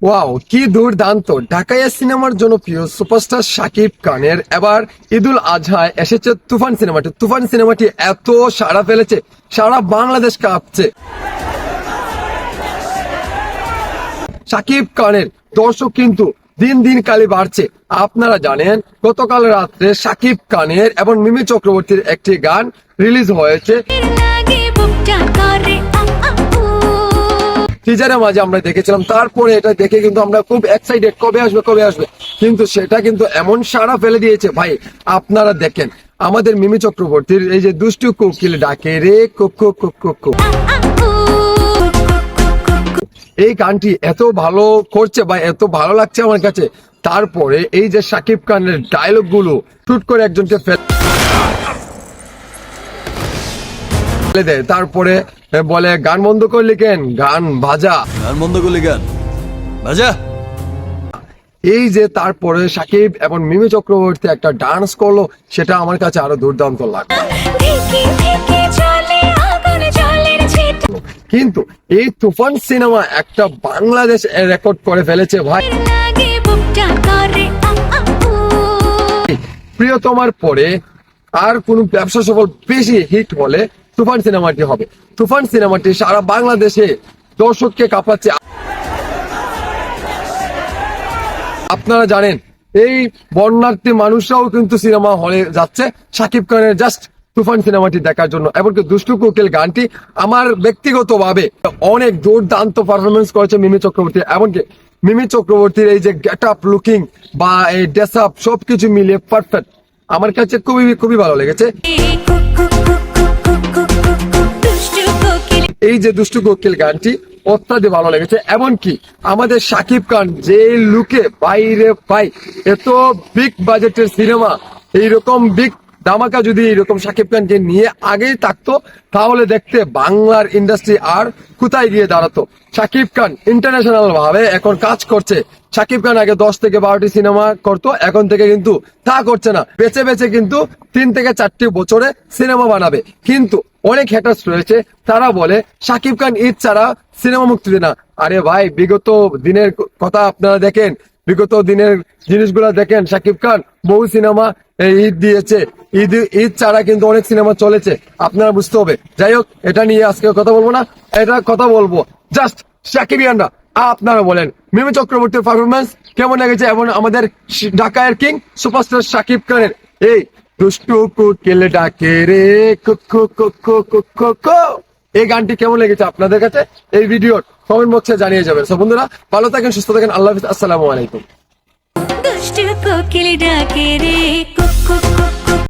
Wow, কি দুর্দান্ত! ঢাকাইয়া সিনেমার জনপ্রিয় সুপারস্টার শাকিব খানের এবার ঈদুল আজহায় এসেছে তুফান সিনেমাটি। তুফান সিনেমাটি এত সাড়া ফেলেছে, সারা বাংলাদেশ কাঁপছে। শাকিব খানের দর্শক কিন্তু দিন দিন কালে বাড়ছে। আপনারা জানেন গতকাল রাত্রে শাকিব খানের এবং মিমি চক্রবর্তীর একটি গান রিলিজ হয়েছে। টিজারের মাঝে আমরা দেখেছিলাম, তারপরে এটা দেখে কিন্তু আমরা খুব এক্সাইটেড, কবে আসবে, কিন্তু সেটা কিন্তু এমন সাড়া ফেলে দিয়েছে ভাই। আপনারা দেখেন আমাদের মিমি চক্রবর্তীর এই যে দুষ্টু কোকিল ডাকে রে কোকো কোকো কোকো, এই গানটি এত ভালো করছে বা এত ভালো লাগছে আমার কাছে। তারপরে এই যে শাকিব খানের ডায়লগ গুলো শুট করে একজনকে ফেলে দেয়, তারপরে বলে গান বন্ধ করলি কেন, গান বাজা, গান বন্ধ করলি কেন, বাজা। এই যে তারপরে শাকিব এবং মিমি চক্রবর্তী একটা ডান্স করলো, সেটা আমার কাছে আরো দুর্দান্ত লাগলো। কিন্তু এই তুফান সিনেমা একটা বাংলাদেশ রেকর্ড করে ফেলেছে ভাই। প্রিয়তমার পরে আর কোন ব্যবসা সফল বেশি হিট হলে তুফান সিনেমাটি হবে। তুফান সিনেমাটি সারা বাংলাদেশে দর্শককে কাঁপাচ্ছে। আপনারা জানেন এই বন্যার্থী মানুষরাও কিন্তু সিনেমা হলে যাচ্ছে শাকিব খানের জাস্ট তুফান সিনেমাটি দেখার জন্য। এমনকি দুষ্টু কোকিল গানটি আমার ব্যক্তিগতভাবে অনেক দুর্দান্ত পারফরমেন্স করেছে মিমি চক্রবর্তী। এমনকি মিমি চক্রবর্তীর এই যে গেট আপ লুকিং বা এই ড্রেস আপ সবকিছু মিলিয়ে পারফেক্ট, আমার কাছে খুবই ভালো লেগেছে। এই যে দুষ্টু কোকিল গানটি অত্যাধিক ভালো লেগেছে। এমনকি আমাদের শাকিব খান যে লুকে বাইরে পাই, এত বিগ বাজেটের সিনেমা, এইরকম বিগ ধামাকা যদি এরকম শাকিব খানকে নিয়ে আগেই থাকতো, তাহলে দেখতে বাংলার ইন্ডাস্ট্রি আর কোথায় গিয়ে দাঁড়াতো। শাকিব খান ইন্টারন্যাশনাল ভাবে এখন কাজ করছে। শাকিব খান আগে 10 থেকে 12টি সিনেমা করতো, এখন থেকে কিন্তু তা করছে না। বেছে বেছে কিন্তু 3 থেকে 4টি বছরে সিনেমা বানাবে। কিন্তু অনেক হ্যাটার্স রয়েছে, তারা বলে শাকিব খান ঈদ ছাড়া সিনেমা মুক্তি দেয় না। আরে ভাই, বিগত দিনের কথা আপনারা দেখেন, বিগত দিনের জিনিসগুলা দেখেন। শাকিব খান বহু সিনেমা ঈদ দিয়েছে, ঈদ ছাড়া কিন্তু অনেক সিনেমা চলেছে, আপনারা বুঝতে হবে। যাই হোক, এটা নিয়ে আজকে কথা বলবো না, এটা কথা বলবো জাস্ট শাকিবিয়ানরা। আপনারা বলেন মিমি চক্রবর্তীর পারফরমেন্স কেমন লেগেছে, এবং আমাদের ঢাকায়ের কিং সুপারস্টার শাকিব খানের এই দুষ্টু কোকিল ডাকে রে কোকো কোকো কোকো কো, এই গানটি কেমন লেগেছে আপনাদের কাছে, এই ভিডিওর কমেন্ট বক্সে জানিয়ে যাবেন। সো বন্ধুরা, ভালো থাকেন, সুস্থ থাকেন, আল্লাহ হাফেজ, আসসালামু আলাইকুম। দুষ্টু কোকিল ডাকে রে।